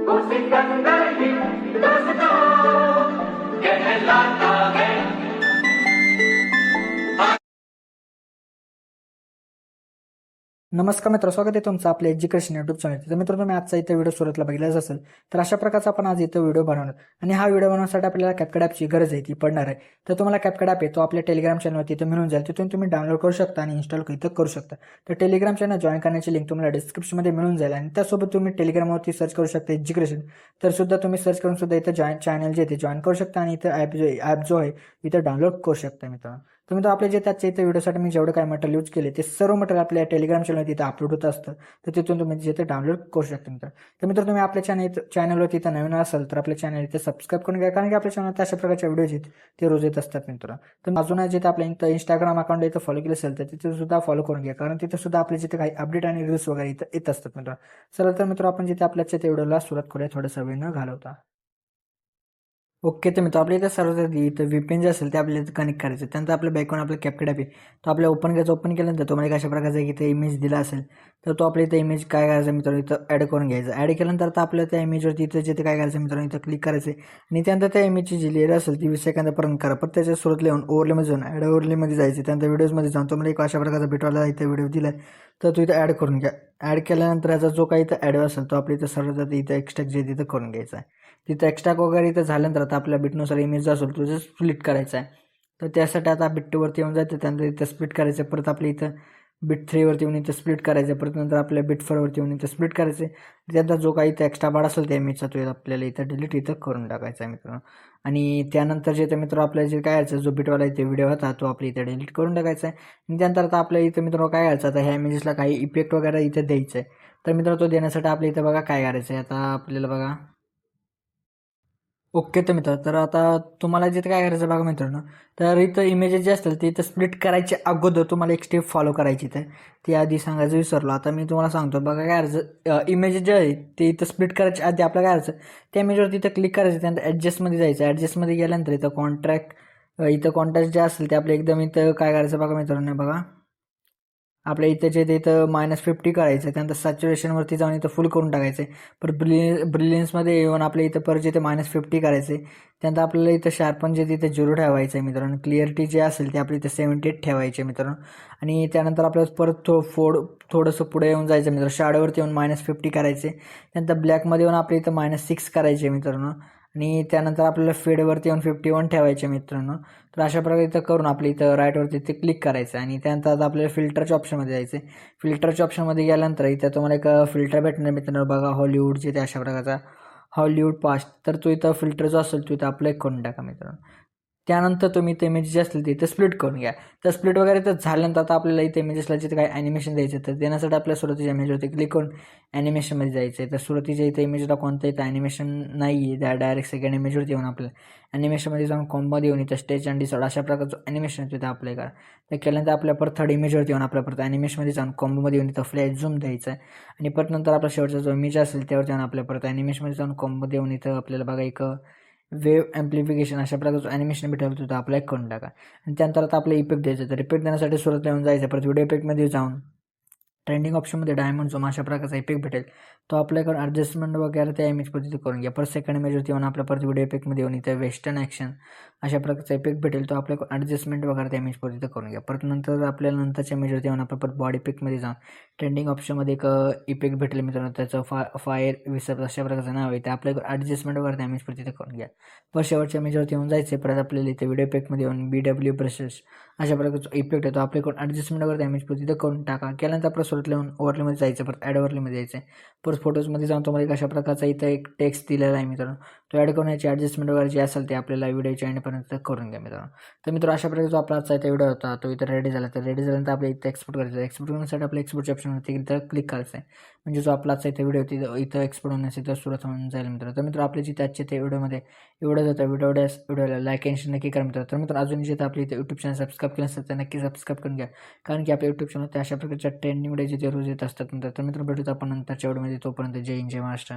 वो सिकंदर ही दोस्तों कहलाता है। नमस्कार मित्र, स्वागत आहे तुमचं आपल्या एज्युकेशन यूट्यूब चॅनल. तर मित्र, तुम्ही आजचा इथं व्हिडिओ सुरुवातीला बघितलाच असेल. तर अशा प्रकारचा आपण आज इथं व्हिडिओ बनवणार आणि हा व्हिडिओ बनवण्यासाठी आपल्याला कॅपकट ॲपची गरज आहे, ती पडणार आहे. तर तुम्हाला कॅपकट ॲप आहे तो आपल्या टेलिग्राम चॅनलवरती इथं मिळून जाईल. तिथून तुम्ही डाउनलोड करू शकता आणि इन्स्टॉल इथं करू शकता. तर टेलिग्राम चॅनल जॉईन करण्याची लिंक तुम्हाला डिस्क्रिप्शनमध्ये मिळून जाईल आणि त्यासोबत तुम्ही टेलिग्रामवरती सर्च करू शकता एज्युकेशन. तर सुद्धा तुम्ही सर्च करून सुद्धा इथं चॅनल जे ते जॉईन करू शकता आणि इथं ॲप जो आहे इथं डाउनलोड करू शकता मित्रांनो. तर मित्र, आपले जे त्याच्या इथं व्हिडिओसाठी मी जेवढं काय मटेरियल यूज केले ते सर्व मटेरियल आपल्या टेलिग्राम चॅनल तिथं अपलोड होत असतं. तर तिथून तुम्ही तिथे डाउनलोड करू शकता मित्र. तर मित्र, तुम्ही आपल्या चॅनलवरती इथं नवीन असाल तर आपल्या चॅनल इथे सबस्क्राईब करून घ्या, कारण की आपल्या चॅनल अशा प्रकारच्या व्हिडिओज आहेत ते रोज येत असतात मित्र. तर अजून जिथे आपल्या इथं इंस्टाग्राम अकाउंट इथं फॉलो केलं असेल तर तिथे सुद्धा फॉलो करून घ्या, कारण तिथे सुद्धा आपले जिथे काही अपडेट आणि रील्स वगैरे इथं येत असतात मित्र. चला तर मित्र, आपण जिथे आपल्या व्हिडिओला सुरुवात करूया थोडासा वेळ न घालवता. ओके, तर मित्र, आपल्या इथं सर्वात इथं VPN जे असेल ते आपल्याला इथं कनेक्ट करायचं. त्यानंतर आपल्या बॅकग्राऊंड आपलं कॅपकट ॲप आहे तो आपल्या ओपन करायचं. ओपन केल्यानंतर तुम्हाला कशा प्रकारचा इथं इमेज दिला असेल तर तो आपल्या इथं इमेज काय करायचं मित्रांनो, इथं ॲड करून घ्यायचं. ॲड केल्यानंतर आता आपल्या त्या इमेजवरती इथं जिथे काय करायचं मित्रांनो, इथं क्लिक करायचं आणि त्यानंतर त्या इमेजची जी लेअर असेल ती 20 सेकंदापर्यंत करा. परत त्याच्या सुरुवात लिहून ओव्हरलेमध्ये जाऊन ॲड ओव्हरलेमध्ये जायचं. त्यानंतर व्हिडिओजमध्ये जाऊन तुम्हाला एक अशा प्रकारचा भेटवायला इथं व्हिडिओ दिला आहे तर तो इथं ॲड करून घ्या. ॲड केल्यानंतर याचा जो काही इथं ॲड असेल तो आपल्या इथं सर्वात इथं एक्स्ट्रा जे तिथं करून घ्यायचा आहे. तिथं एक्स्ट्रा वगैरे इथं झाल्यानंतर आता आपल्या बिटनुसार इमेज जो असेल तो जर स्प्लिट करायचा आहे. तर त्यासाठी आता बिट 2वरती येऊन जायचं, त्यानंतर इथं स्प्लिट करायचं. परत आपल्या इथं बिट 3वरती येऊन इथं स्प्लिट करायचं. परत नंतर आपल्या बिट 4वरती येऊन इथं स्प्लिट करायचं. त्यानंतर जो काही इथं एक्स्ट्रा पार्ट असेल त्या इमेजचा तो आपल्याला इथं डिलीट इथं करून टाकायचा आहे मित्रांनो. आणि त्यानंतर जे मित्र आपल्याला जे काय यायचं जो बिटवाला इथे व्हिडिओ होता तो आपल्या इथं डिलीट करून टाकायचा आहे. आणि त्यानंतर आता आपल्या इथं मित्रांनो काय यायचं, आता ह्या इमेजेसला काही इफेक्ट वगैरे इथं द्यायचं आहे. तर मित्रांनो तो देण्यासाठी आपल्या इथं बघा काय करायचं आहे. आता आपल्याला बघा ओके, तर मित्र, तर आता तुम्हाला जिथे काय करायचं बघा मित्रांनो, तर इथं इमेजेस जे असतील ते इथं स्प्लिट करायच्या अगोदर तुम्हाला एक स्टेप फॉलो करायची. तर ती आधी सांगायचं विसरलो. आता मी तुम्हाला सांगतो बघा काय करायचं. इमेजेस जे आहे ते इथं स्प्लिट करायच्या आधी आपलं काय करायचं, त्या इमेजवरती इथं क्लिक करायचं. त्यानंतर ॲडजस्टमध्ये जायचं. ॲडजस्टमध्ये गेल्यानंतर इथं कॉन्ट्रॅक्ट जे असेल ते आपलं एकदम इथं काय करायचं बघा मित्रांनो. बघा आपल्या इथं जे ते इथं -50 करायचं. त्यानंतर सॅच्युरेशनवरती जाऊन इथं फुल करून टाकायचं. परत ब्रिलियन्समध्ये येऊन आपल्या इथं परत जिथे -50 करायचे. त्यानंतर आपल्याला इथं शार्पन जे तिथे 0 ठेवायचं आहे मित्रांनो. क्लिअरिटी जे असेल ते आपल्या इथं 78 ठेवायचे मित्रांनो. आणि त्यानंतर आपल्याला परत थोडंसं पुढे येऊन जायचं मित्रांनो. शॅडोवरती येऊन -50 करायचे. त्यानंतर ब्लॅकमध्ये येऊन आपल्या इथं -6 करायचे मित्रांनो. आणि त्यानंतर आपल्याला फेडवरती येऊन 51 ठेवायचे मित्रांनो. तर अशा प्रकारे इथं करून आपल्या इथं राईटवरती ते क्लिक करायचं आणि त्यानंतर आता आपल्याला फिल्टरच्या ऑप्शनमध्ये जायचं आहे. फिल्टरच्या ऑप्शनमध्ये गेल्यानंतर इथं तुम्हाला एक फिल्टर भेटणार मित्रांनो. बघा हॉलिवूडचे ते अशा प्रकारचा हॉलिवूड पास्ट. तर तो इथं फिल्टर जो असेल तो इथं अप्लाय करून टाका मित्रांनो. त्यानंतर तुम्ही ते इमेज जे असतील ते इथं स्प्लिट करून घ्या. तर स्प्लिट वगैरे तर झाल्यानंतर आता आपल्याला इथे इमेजेसला जिथे काही ॲनिमेशन द्यायचं तर देण्यासाठी आपल्या सुरुवातीच्या इमेजवरती क्लिक करून ॲनिमेशनमध्ये जायचं आहे. तर सुरुवातीच्या इथं इमेजला कोणतं इथं ॲनिमेशन नाही आहे, त्या डायरेक्ट सेकंड इमेजवरती येऊन आपल्याला ॲनिमेशनमध्ये जाऊन कॉममध्ये येऊन इथं स्टेच अँड डिसॉर्ड अशा प्रकारचं ॲनिमेशन तिथं अप्लाय करा. तर केल्यानंतर आपल्या परत थर्ड इमेजवरती येऊन आपल्या परत ॲनिमेशनमध्ये जाऊन कॉम्बोमध्ये येऊन इथं फ्लॅश झूम द्यायचं आहे. आणि परत नंतर आपला शेवटचा जो इमेज असेल त्यावरती जाऊन आपल्या परत ॲनिमेशनमध्ये जाऊन कॉम्बोमध्ये येऊन इथं आपल्याला बघा एक वेव्ह ॲम्प्लिफिकेशन अशा प्रकारचं ॲनिमेशन भेटेल तिथं अप्लाय करून टाका. आणि त्यानंतर आता आपलं इफेक्ट द्यायचं. तर इफेक्ट देण्यासाठी सुरुवातीला येऊन जायचं. परत व्हिडिओ इफेक्टमध्ये जाऊन ट्रेंडिंग ऑप्शनमध्ये डायमंड झूम अशा प्रकारचा इफेक्ट भेटेल तो अप्लाय करून ॲडजस्टमेंट वगैरे त्या इमेज पद्धती करून घ्या. परत सेकंड इमेजवरती येऊन आपल्या परत व्हिडिओ इफेक्टमध्ये येऊन इथे वेस्टर्न ॲक्शन अशा प्रकारचा इफेक्ट भेटेल तो अप्लाय करून ॲडजस्टमेंट वगैरे त्या इमेज पद्धती करून घ्या. परत नंतर आपल्याला नंतरच्या इमेजवरती येऊन आपल्या परत बॉडी इफेक्टमध्ये जाऊन ट्रेंडिंग ऑप्शनमध्ये एक इफेक्ट भेटेल मित्रांनो. त्याचं फायर विसर अशा प्रकारचं नाव आहे ते अप्लाय करून ॲडजस्टमेंट वगैरे त्या इमेज पद्धती करून घ्या. परत शेवटच्या इमेजवरती येऊन जायचे. परत आपल्याला इथे व्हिडिओ इफेक्टमध्ये येऊन BW ब्रशेस अशा प्रकारचा इफेक्ट आहे तो अप्लाय करून ॲडजस्टमेंट वगैरे डॅमेज तिथं करून टाका. केल्यानंतर आपलं सुरुवातीला ओव्हरलेमध्ये जायचं. परत ॲड ओव्हरलेमध्ये जायचं. परत फोटोजमध्ये जाऊन तुम्हाला एक अशा प्रकारचा इथं एक टेक्स्ट दिलेला आहे मित्रांनो. तो ॲड करून याची ॲडजस्टमेंट वगैरे जे असेल ते आपल्याला व्हिडिओच्या एंडपर्यंत करून घ्या मित्रांनो. तर मित्र, अशा प्रकारे जो आपला आजचा इथं व्हिडिओ होता तो इथं रेडी झाला. तर रेडी झाल्यानंतर आपल्या इथं एक्सपोर्ट करायचं. एक्सपोर्ट करण्यासाठी आपल्या एक्सपोर्टच्या ऑप्शनवरती इथं क्लिक करायचं आहे. म्हणजे जो आपला आजचा इथं व्हिडिओ इथं एक्सपोर्ट होण्यास इथं सुरुवात होऊन जाईल मित्र. तर मित्र, आपल्या जिथे आजच्या ते व्हिडिओमध्ये एवढंच होतं. व्हिडिओला लाईक आणि शेअर नक्की करा मित्र. तर मित्र, अजून जिथे आपल्या इथे यूट्यूब चॅनल सबस्क्राईब केलं असेल तर नक्की सबस्क्राईब करून घ्या, कारण की आपल्या यूट्यूब चॅनल अशा प्रकारच्या ट्रेंडिंग व्हिडिओ जिथे रोज येत असतात मित्र. तर मित्र, भेटूत आपण नंतरच्या व्हिडिओमध्ये. तोपर्यंत जय हिंद, जय महाराष्ट्र.